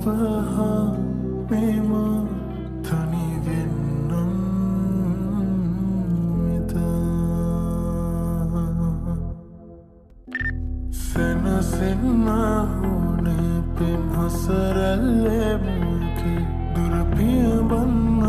මෙම තනි වෙන්නම් එදා සෙනසෙන්න ඕනේ පෙම් හසරැල්ලේ මුකි දුර පියබන්න